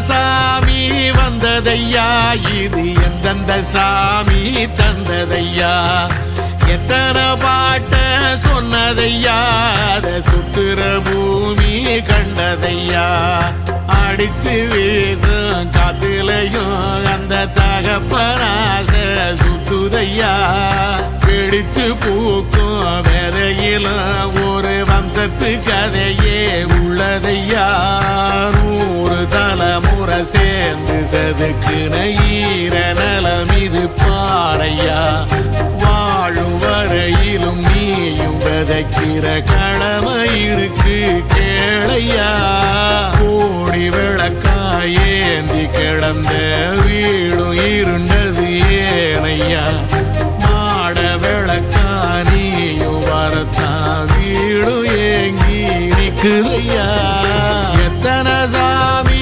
சாமி வந்ததையா, இது எந்தெந்த சாமி தந்ததையா, எத்தனை பாட்ட சொன்னதையா, அத சுத்துற பூமி கண்டதையா, அடிச்சு வீசும் காத்துலையும் அந்த தகப்பனாச சுத்துதையா, பிடிச்சு பூக்கும் விதையிலும் ஒரு வம்சத்து கதையே உள்ளதையா, 100 தலைமுறை சேர்ந்து செதுக்குன ஈர நலம் இது பாறையா, வாழும் வரையிலும் நீயும் விதைக்கிற கடமை இருக்கு கேளையா, கோடி விளக்காயேந்தி கிடந்த வீடும் இருண்டது ஏனையா, மாட விளக்கா நீயும் வரத்தான் வீடும் ஏங்கி நிக்குதையா, எத்தனை சாமி